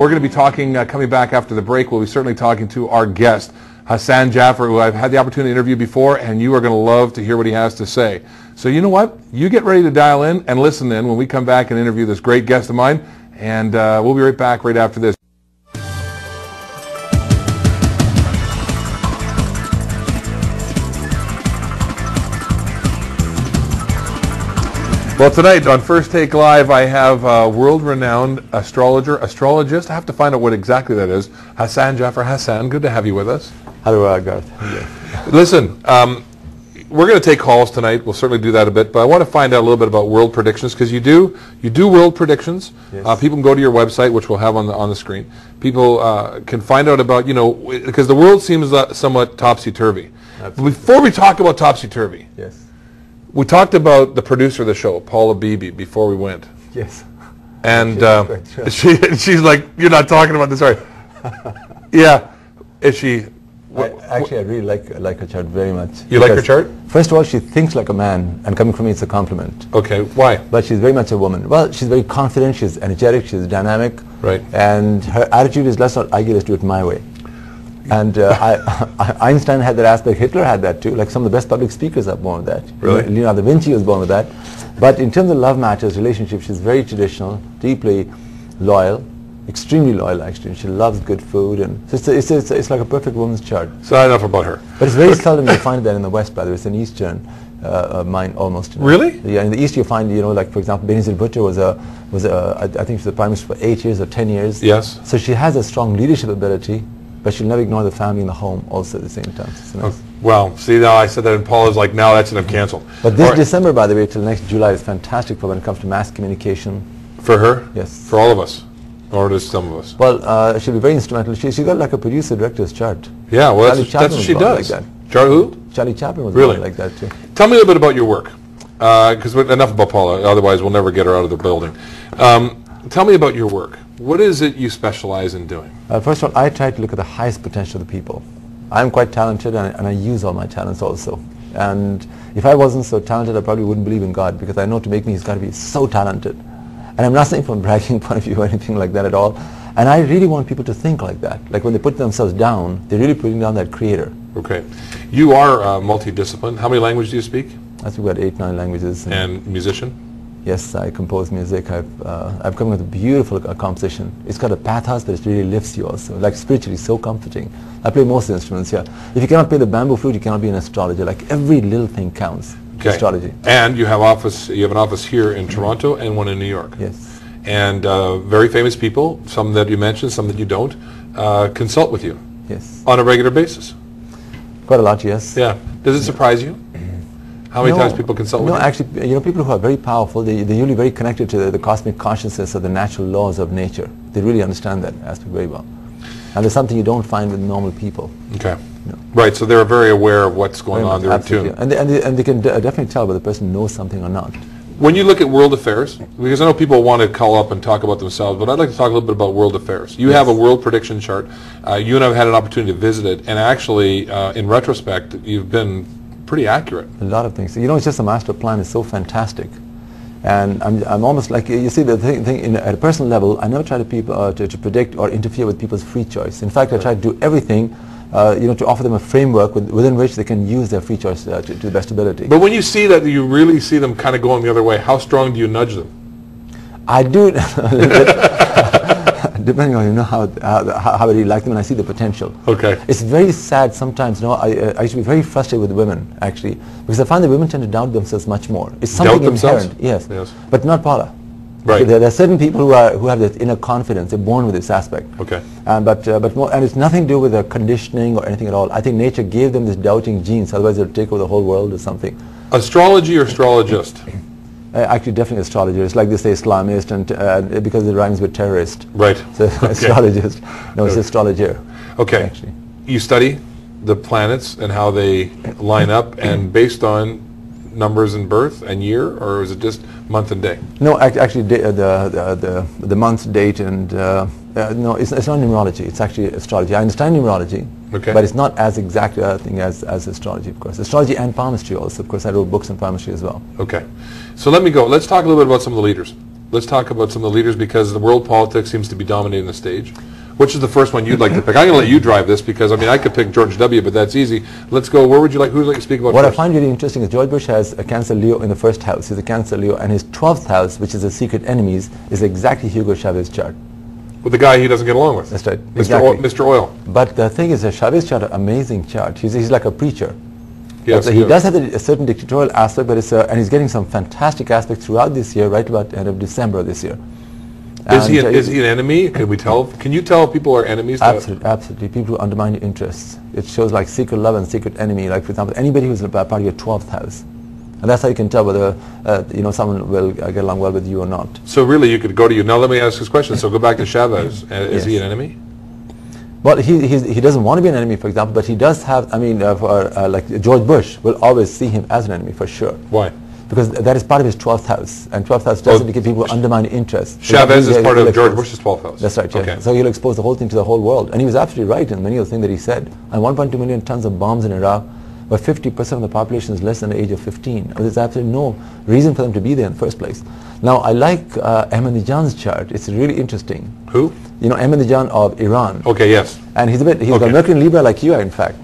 We're going to be talking, coming back after the break, we'll be certainly talking to our guest, Hassan Jaffer, who I've had the opportunity to interview before, and you are going to love to hear what he has to say. So you know what? You get ready to dial in and listen in when we come back and interview this great guest of mine, and we'll be right back right after this. Well, tonight on First Take Live, I have world-renowned astrologist. I have to find out what exactly that is. Hassan Jaffer. Hassan, good to have you with us. Hello, Garth. Yeah. Listen, we're going to take calls tonight. We'll certainly do that a bit, but I want to find out a little bit about world predictions, because you do world predictions. Yes. People can go to your website, which we'll have on the screen. People can find out about, because the world seems somewhat topsy-turvy. Before we talk about topsy-turvy, yes. We talked about the producer of the show, Paula Beebe, before we went. Yes. And she's like, you're not talking about this, sorry. Yeah. Is she... Actually, I really like her chart very much. You like her chart? First of all, she thinks like a man, and coming from me, it's a compliment. Okay. Why? But she's very much a woman. Well, she's very confident, she's energetic, she's dynamic. Right. And her attitude is, let's not argue, let's do it my way. And Einstein had that aspect. Hitler had that too. Like some of the best public speakers are born with that. Really? Leonardo da Vinci was born with that. But in terms of love matters, relationships, she's very traditional, deeply loyal, extremely loyal actually. She loves good food, and so it's like a perfect woman's chart. So enough about her. But it's very seldom you find that in the West, by the way. It's an Eastern mind almost. Really? Yeah. In the East, you find like for example, Benazir Bhutto was I think she was the prime minister for 8 years or 10 years. Yes. So she has a strong leadership ability. But she'll never ignore the family and the home also at the same time. So nice. Well, see, now I said that, and Paula's like, now that's enough canceled. But this December, by the way, till next July is fantastic for when it comes to mass communication. For her? Yes. For all of us? Or just some of us? Well, she'll be very instrumental. She got like a producer-director's chart. Yeah, well, that's what she does. Like Charlie who? Charlie Chaplin was really like that too. Tell me a little bit about your work. Because enough about Paula, otherwise we'll never get her out of the building. Tell me about your work. What is it you specialize in doing? First of all, I try to look at the highest potential of the people. I'm quite talented, and I use all my talents also. And if I wasn't so talented, I probably wouldn't believe in God, because I know to make me, he's got to be so talented. And I'm not saying from a bragging point of view or anything like that at all. And I really want people to think like that. Like when they put themselves down, they're really putting down that creator. Okay. You are multidisciplined. How many languages do you speak? I think we got 8, 9 languages. And musician? Yes, I compose music. I've come with a beautiful composition. It's got a pathos, but it really lifts you also. Like spiritually, so comforting. I play most instruments here. If you cannot play the bamboo flute, you cannot be an astrologer. Like every little thing counts. Okay. Astrology. And you have an office here in Toronto and one in New York. Yes. And very famous people, some that you mentioned, some that you don't, consult with you. Yes. On a regular basis. Quite a lot, yes. Yeah. Does it surprise you? How many times people consult with you? No, actually, people who are very powerful, they're usually very connected to the cosmic consciousness of the natural laws of nature. They really understand that aspect very well. And there's something you don't find with normal people. Okay. No. Right, so they're very aware of what's going on. They're in tune. And they can definitely tell whether the person knows something or not. When you look at world affairs, because I know people want to call up and talk about themselves, but I'd like to talk a little bit about world affairs. You have a world prediction chart. You and I have had an opportunity to visit it, and actually, in retrospect, you've been pretty accurate. A lot of things. It's just a master plan is so fantastic. And I'm almost like, you see, the thing at a personal level, I never try to predict or interfere with people's free choice. In fact, I try to do everything to offer them a framework within which they can use their free choice to the best ability. But when you see that, you really see them kind of going the other way, how strong do you nudge them? I do it a little bit, depending on how I really like them and I see the potential. Okay. It's very sad sometimes. I used to be very frustrated with women, actually, because I find that women tend to doubt themselves much more. It's something inherent, yes, but not Paula. Right. There are certain people who have that inner confidence. They're born with this aspect. Okay. But more, and it's nothing to do with their conditioning or anything at all. I think nature gave them this doubting genes. Otherwise, they'll take over the whole world or something. Astrology or astrologist? Actually, definitely astrologer. It's like they say Islamist, and because it rhymes with terrorist. Right. So astrologist. No, it's astrologer. Okay. Actually. You study the planets and how they line up, and based on numbers in birth and year, or is it just month and day? No, actually, the month, date, and no, it's not numerology. It's actually astrology. I understand numerology, but it's not as exact a thing as astrology, of course. Astrology and palmistry also. Of course, I wrote books on palmistry as well. Okay. So let me go. Let's talk a little bit about some of the leaders. let's talk about some of the leaders, because the world politics seems to be dominating the stage. Which is the first one you'd like to pick? I'm going to let you drive this, because, I mean, I could pick George W., but that's easy. Let's go. Where would you like, who would you like to speak about What first? I find really interesting is George Bush has a Cancer Leo in the first house. He's a Cancer Leo, and his 12th house, which is the secret enemies, is exactly Hugo Chavez chart. With the guy he doesn't get along with. That's right. Mr. Exactly. Mr. Oil. But the thing is, Chavez chart, an amazing chart. He's like a preacher. Yes, he does have a certain dictatorial aspect, but and he's getting some fantastic aspects throughout this year, right about the end of December this year. Is he an enemy? Can we tell? Can you tell people are enemies? Absolutely, absolutely. People who undermine your interests. It shows like secret love and secret enemy. Like, for example, anybody who's a part of your 12th house. And that's how you can tell whether someone will get along well with you or not. So really, you could go to you. Now let me ask this question. So go back to Chavez. Is he an enemy? Well, he doesn't want to be an enemy, for example, but he does have, like George Bush will always see him as an enemy, for sure. Why? Because that is part of his 12th house, and 12th house does indicate people who undermine interests. Chavez is part of George Bush's 12th house. That's right, yeah. Okay. So he'll expose the whole thing to the whole world. And he was absolutely right in many of the things that he said. And 1.2 million tons of bombs in Iraq, where 50% of the population is less than the age of 15. There's absolutely no reason for them to be there in the first place. Now, I like Ahmadinejad's chart. It's really interesting. Who? You know, Ahmadinejad of Iran. Okay, yes. And he's got Mercury in Libra like you are, in fact.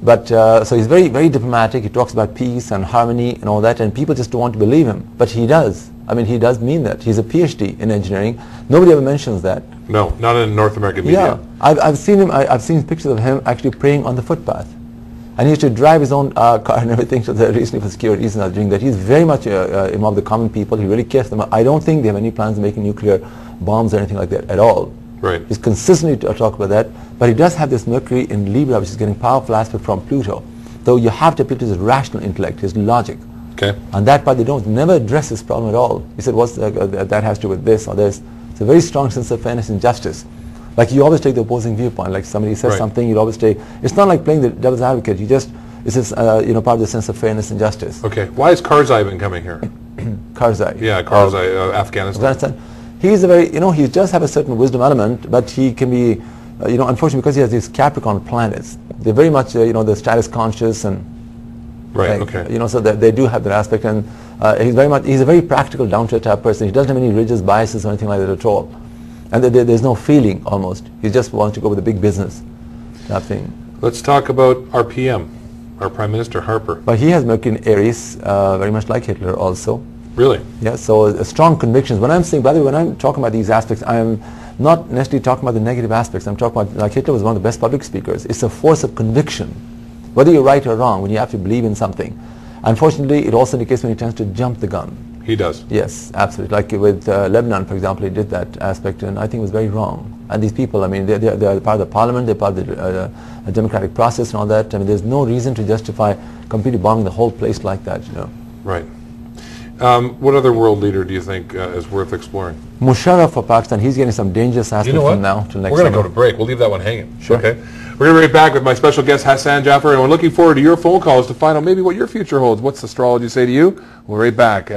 But so he's very, very diplomatic. He talks about peace and harmony and all that, and people just don't want to believe him. But he does. I mean, he does mean that. He's a PhD in engineering. Nobody ever mentions that. No, not in North American media. Yeah, I've seen him. I've seen pictures of him actually praying on the footpath. And he used to drive his own car and everything, so the reason for security reasons are doing that. He's very much involved with the common people. He really cares for them. I don't think they have any plans of making nuclear bombs or anything like that at all. Right. He's consistently talk about that. But he does have this Mercury in Libra, which is getting powerful aspect from Pluto. So you have to appeal to his rational intellect, his logic. Okay. And that part they don't never address this problem at all. He said, what's that has to do with this or this? It's a very strong sense of fairness and justice. Like you always take the opposing viewpoint. Like somebody says something, you always take. It's not like playing the devil's advocate. You just, this is part of the sense of fairness and justice. Okay. Why has Karzai been coming here? Karzai. Yeah, Karzai, Afghanistan. He's a very, he does have a certain wisdom element, but he can be, unfortunately, because he has these Capricorn planets, they're very much, the status conscious and. Right. Like, okay. So that they do have that aspect, and he's a very practical, down-to-earth type person. He doesn't have any religious biases or anything like that at all. And there's no feeling, almost. He just wants to go with the big business type thing. Let's talk about our PM, our Prime Minister, Harper. But he has Mercury in Aries, very much like Hitler also. Really? Yeah, so strong convictions. When I'm saying, by the way, when I'm talking about these aspects, I'm not necessarily talking about the negative aspects. I'm talking about, like Hitler was one of the best public speakers. It's a force of conviction. Whether you're right or wrong, when you have to believe in something. Unfortunately, it also indicates when he tends to jump the gun. He does. Yes, absolutely. Like with Lebanon, for example, he did that aspect, and I think it was very wrong. And these people, I mean, they're part of the parliament, they're part of the democratic process and all that. I mean, there's no reason to justify completely bombing the whole place like that, Right. What other world leader do you think is worth exploring? Musharraf for Pakistan, he's getting some dangerous aspects from now till next We're going to summer. go to break. We'll leave that one hanging. Sure. Okay. We're going to be right back with my special guest, Hassan Jaffer, and we're looking forward to your phone calls to find out maybe what your future holds. What's astrology say to you? We'll be right back.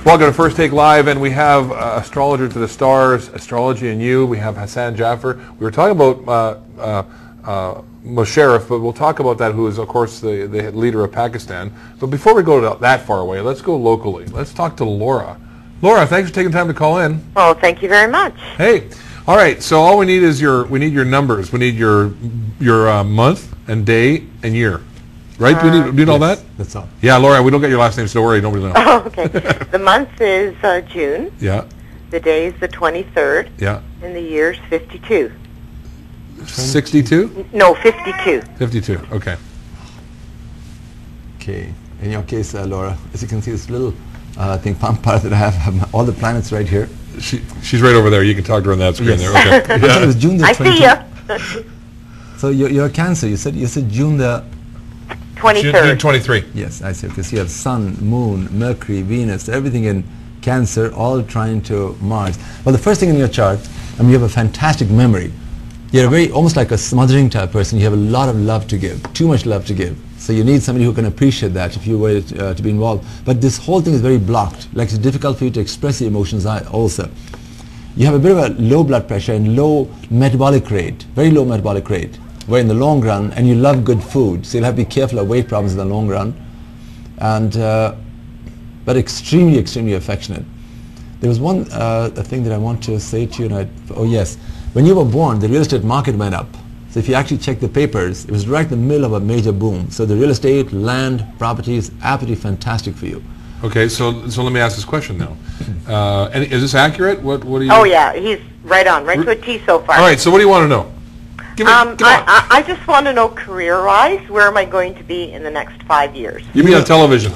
Welcome to First Take Live, and we have Astrologer to the Stars, Astrology and You. We have Hassan Jaffer. We were talking about Musharraf, but we'll talk about that, who is, of course, the leader of Pakistan. But before we go that far away, let's go locally. Let's talk to Laura. Laura, thanks for taking time to call in. Well, thank you very much. Hey. All right, so all we need is your numbers. We need your month and day and year. Right? Do we need all that? That's all. Yeah, Laura, we don't get your last name, so don't worry, nobody knows. Oh, okay. The month is June. Yeah. The day is the 23rd. Yeah. And the year's 52. 62? No, 52. 52, okay. Okay. In your case, Laura, as you can see, this little palm part that I have all the planets right here. She's right over there. You can talk to her on that screen there. Okay. Yeah. It was June the I 20th. see ya. So you're a Cancer. You said June the 23rd. June 23. Yes, I see. Because you have Sun, Moon, Mercury, Venus, everything in Cancer, all trying to Mars. Well, the first thing in your chart, you have a fantastic memory. You're almost like a smothering type person. You have a lot of love to give, too much love to give. So you need somebody who can appreciate that if you were to be involved. But this whole thing is very blocked. Like it's difficult for you to express your emotions also. You have a bit of a low blood pressure and low metabolic rate, very low metabolic rate. where in the long run, and you love good food, so you'll have to be careful of weight problems in the long run, and but extremely, extremely affectionate. There was one thing that I want to say to you, and oh yes, when you were born, the real estate market went up. So if you actually check the papers, it was right in the middle of a major boom. So the real estate, land, property is absolutely fantastic for you. Okay, so let me ask this question now. And is this accurate? What do you? Oh yeah, he's right to a T so far. All right, so what do you want to know? Give me, come on. I just want to know career-wise, where am I going to be in the next 5 years? You mean on television?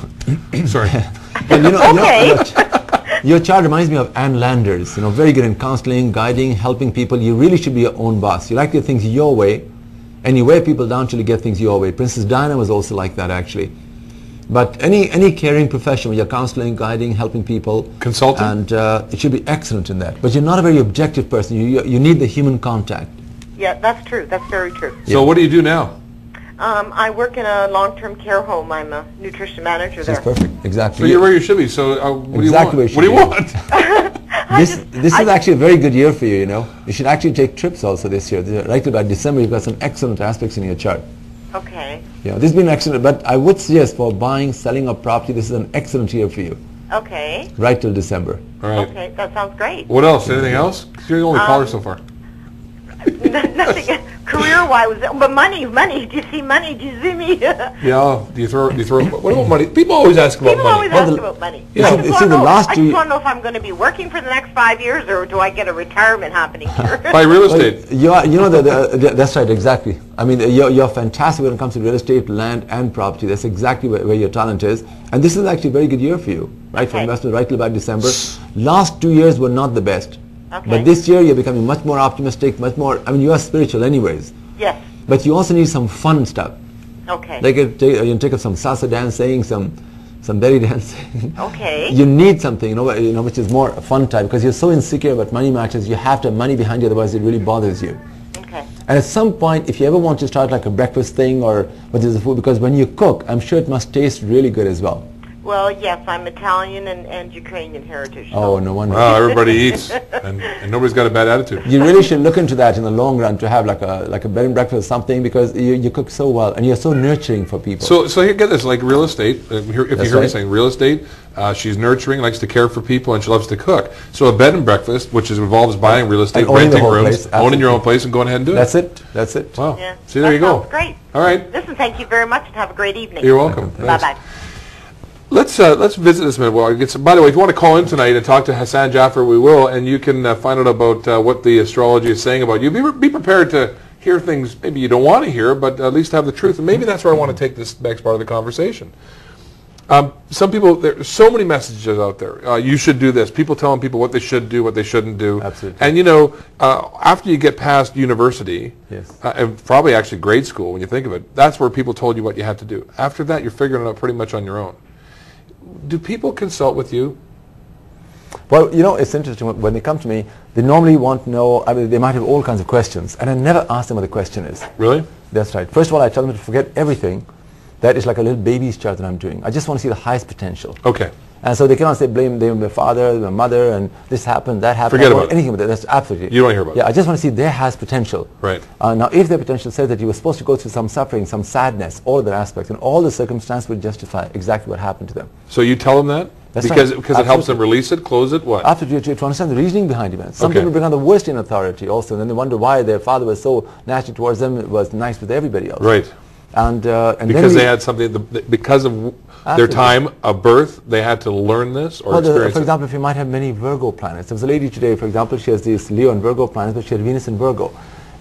Sorry. Well, Okay. Your child reminds me of Ann Landers, very good in counseling, guiding, helping people. You really should be your own boss. You like to get things your way, and you wear people down till you get things your way. Princess Diana was also like that, actually. But any caring profession where you're counseling, guiding, helping people. Consulting? And it should be excellent in that. But you're not a very objective person. You need the human contact. Yeah, that's true. That's very true. So what do you do now? I work in a long-term care home. I'm a nutrition manager there. That's perfect. Exactly. So you're where you should be. So what Exactly do you want? where you What do you want? This is actually a very good year for you, You should actually take trips also this year. Right about December, you've got some excellent aspects in your chart. Okay. This has been excellent, but I would suggest for buying, selling a property, this is an excellent year for you. Okay. Right till December. All right. Okay, that sounds great. What else? Anything else? 'Cause you're the only caller so far. Nothing career-wise, but money. Do you see money? Do you see me? Yeah. Do you throw? What about money? People always ask about People money. always ask about money. Yeah. I just See, want the last to two- know if I'm going to be working for the next 5 years, or do I get a retirement happening here? By real estate. That's right, exactly. I mean, you're fantastic when it comes to real estate, land, and property. That's exactly where your talent is. And this is actually a very good year for you, right? For Okay. investment right till about December. Last 2 years were not the best. Okay. But this year you're becoming much more optimistic, much more, you are spiritual anyways. Yes. But you also need some fun stuff. Okay. Like you take up some salsa dancing, some belly dancing. Okay. You need something, which is more fun type, because you're so insecure about money matters. You have to have money behind you, otherwise it really bothers you. Okay. And at some point, if you ever want to start like a breakfast thing or what is the food, because when you cook, I'm sure it must taste really good as well. Well, yes, I'm Italian and Ukrainian heritage. So. Oh, no wonder. Wow, everybody eats, and nobody's got a bad attitude. You really should look into that in the long run to have like a bed and breakfast or something, because you cook so well and you're so nurturing for people. So here, get this, like real estate. If you hear me right. saying real estate, she's nurturing, likes to care for people, and she loves to cook. So a bed and breakfast, which involves buying real estate, And owning the renting whole rooms, place, owning your absolutely. own place, and going ahead and doing That's it. That's it. Wow. Yeah. See, there That you go. sounds great. All right. Listen, thank you very much, and have a great evening. You're welcome. Bye-bye. Let's visit this minute. Well, by the way, if you want to call in tonight and talk to Hassan Jaffer, we will, and you can find out about what the astrology is saying about you. Be prepared to hear things maybe you don't want to hear, but at least have the truth. And maybe that's where I want to take this next part of the conversation. Some people, there's so many messages out there. You should do this. People telling people what they should do, what they shouldn't do. Absolutely. And after you get past university, Yes. and probably actually grade school, when you think of it, that's where people told you what you had to do. After that, you're figuring it out pretty much on your own. Do people consult with you? Well, it's interesting. When they come to me, they normally want to know, they might have all kinds of questions, and I never ask them what the question is. Really? That's right. First of all, I tell them to forget everything. That is like a little baby's chart that I'm doing. I just want to see the highest potential. Okay. And so they cannot say blame their father, their mother, and this happened, that happened. Forget I don't about want it. anything about that. That's absolutely. You don't want to hear about Yeah, it. I just want to see their highest potential. Right. Now, if their potential says that you were supposed to go through some suffering, some sadness, all other aspects, and all the circumstances would justify exactly what happened to them. So you tell them that? That's because right. because it helps them Absolutely. release it, close it, what? After to understand the reasoning behind events. Some Okay. people bring on the worst in authority also, and then they wonder why their father was so nasty towards them, was nice with everybody else. Right. And Because they had something, because of their Absolutely. time of birth, they had to learn this or Well, experience for it. example, if you might have many Virgo planets. There was a lady today, for example, she has these Leo and Virgo planets, but she had Venus in Virgo.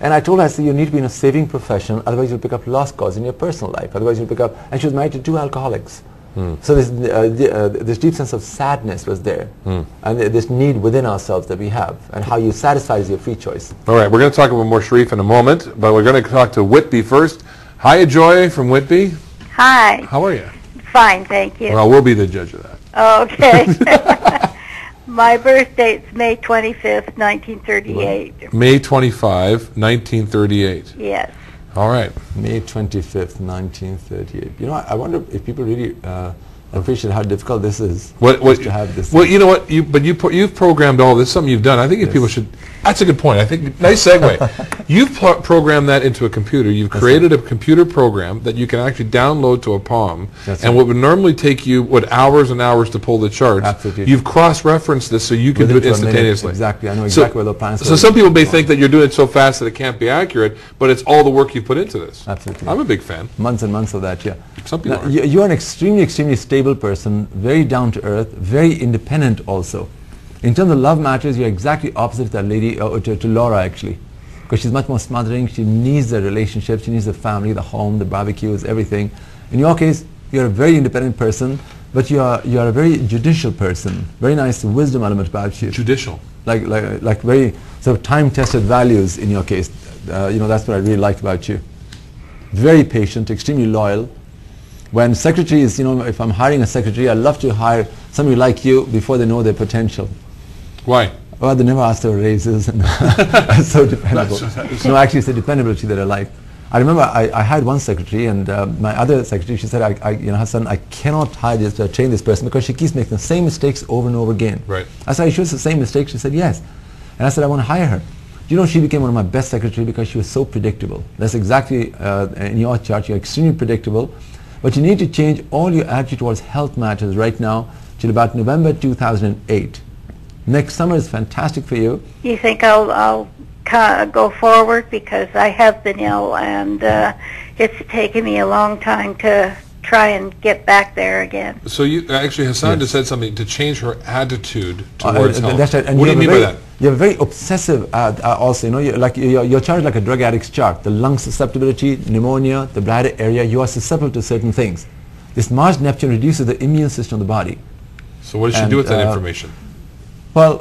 And I told her, I said, you need to be in a saving profession, otherwise you'll pick up lost cause in your personal life. Otherwise you'll pick up, and she was married to 2 alcoholics. So this deep sense of sadness was there, and this need within ourselves that we have, and how you satisfy is your free choice. All right, we're going to talk about more Sharif in a moment, but we're going to talk to Whitby first. Hi, Joy from Whitby. Hi. How are you? Fine, thank you. Well, we'll be the judge of that. Okay. My birth date's May 25th, 1938. May 25, 1938. Yes. All right. May 25th, 1938. I wonder if people really appreciate how difficult this is. What just to have this. Well, you know what? You've programmed all this. Something you've done. I think if people should. That's a good point. I think nice segue. You've programmed that into a computer. You've created a computer program that you can actually download to a Palm. And what would normally take you hours and hours to pull the charts. Absolutely. You've cross-referenced this so you can do it instantaneously. Exactly. I know exactly where the plans. So some people may think that you're doing it so fast that it can't be accurate, but it's all the work you put into this. Absolutely. I'm a big fan. Months and months of that. Yeah. Some people now, are. You're an extremely stable person, very down to earth, very independent also. In terms of love matters, you're exactly opposite to that lady, to Laura actually, because she's much more smothering. She needs the relationship, she needs the family, the home, the barbecues, everything. In your case, you're a very independent person, but you are a very judicial person. Very nice wisdom element about you. Judicial. Like very sort of time-tested values in your case. That's what I really liked about you. Very patient, extremely loyal. When secretaries, if I'm hiring a secretary, I love to hire somebody like you before they know their potential. Why? Well, they never ask for raises, and it's so dependable. No, actually, it's the dependability that I like. I remember I hired one secretary, and my other secretary, she said, Hassan, I cannot train this person because she keeps making the same mistakes over and over again. Right. I said, are you sure it's the same mistake? She said, yes. And I said, I want to hire her. She became one of my best secretaries because she was so predictable. That's exactly in your chart. You're extremely predictable. But you need to change all your attitude towards health matters right now till about November 2008. Next summer is fantastic for you. You think I'll go forward, because I have been ill, and it's taken me a long time to try and get back there again. So Hassan just said something to change her attitude towards health. That's right. And what do you mean by that? You're very obsessive also. You're charged like a drug addict's chart. The lung susceptibility, pneumonia, the bladder area, you are susceptible to certain things. This Mars Neptune reduces the immune system of the body. So what does she do with that information? Well,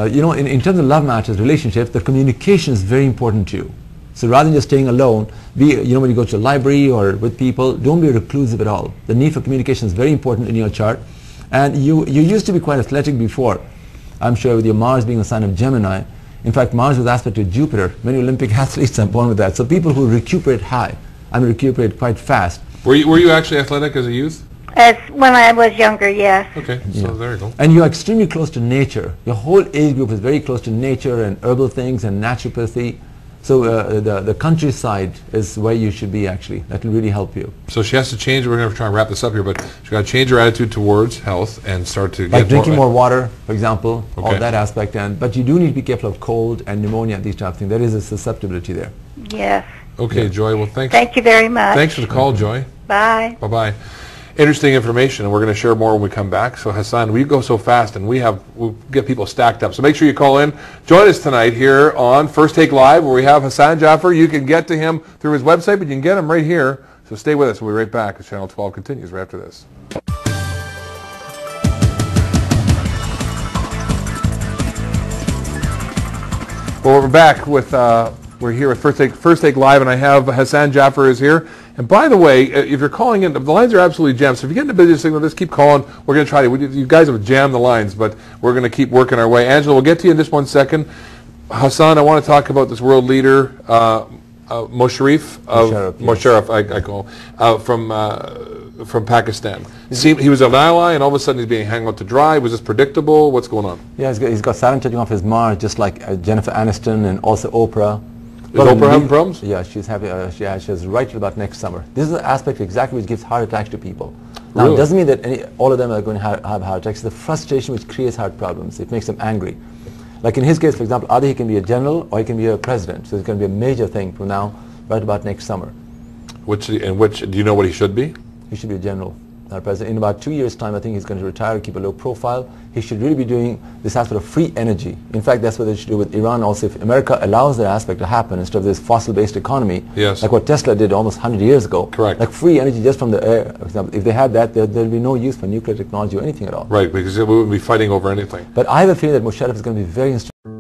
in terms of love matters, relationships, the communication is very important to you. So rather than just staying alone, when you go to a library or with people, don't be reclusive at all. The need for communication is very important in your chart. And you used to be quite athletic before, I'm sure, with your Mars being a sign of Gemini. In fact, Mars was aspect to Jupiter. Many Olympic athletes are born with that. So people who recuperate high, recuperate quite fast. Were you actually athletic as a youth? As when I was younger, yes. Okay, so there you go. And you're extremely close to nature. Your whole age group is very close to nature and herbal things and naturopathy. So the countryside is where you should be, actually. That will really help you. So she has to change. We're going to try and wrap this up here, but she's got to change her attitude towards health and start to like drinking more water, for example, okay. all that aspect. But you do need to be careful of cold and pneumonia and these type of things. There is a susceptibility there. Yes. Okay, yeah. Joy. Well, thanks. Thank you very much. Thanks for the call, Joy. Bye. Bye-bye. Interesting information, and we're going to share more when we come back. So Hassan, we go so fast, and we'll get people stacked up. So make sure you call in. Join us tonight here on First Take Live, where we have Hassan Jaffer. You can get to him through his website, but you can get him right here. So stay with us. We'll be right back as Channel 12 continues right after this. Well, we're back with we're here with First Take Live, and I have Hassan Jaffer is here. And by the way, if you're calling in, the lines are absolutely jammed. So if you're getting a busy signal, just keep calling. We're going to try to. You guys have jammed the lines, but we're going to keep working our way. Angela, we'll get to you in just 1 second. Hassan, I want to talk about this world leader, Musharraf, I call from Pakistan. He was an ally, and all of a sudden he's being hung out to dry. Was this predictable? What's going on? Yeah, he's got Saturn touching off his Mars, just like Jennifer Aniston and also Oprah. Is Oprah having problems? Yeah, she's having. She has right till about next summer. This is the aspect exactly which gives heart attacks to people. Now, really? It doesn't mean that all of them are going to have heart attacks. It's the frustration which creates heart problems. It makes them angry. Like in his case, for example, either he can be a general or he can be a president. So it's going to be a major thing from now right about next summer. Do you know what he should be? He should be a general, not a president. In about 2 years' time, I think he's going to retire, keep a low profile. He should really be doing this aspect of free energy. In fact, that's what they should do with Iran also. If America allows that aspect to happen instead of this fossil-based economy, yes, like what Tesla did almost 100 years ago. Correct. Like free energy just from the air, for example. If they had that, there'll be no use for nuclear technology or anything at all. Right, because we wouldn't be fighting over anything. But I have a feeling that Musharraf is going to be very instrumental.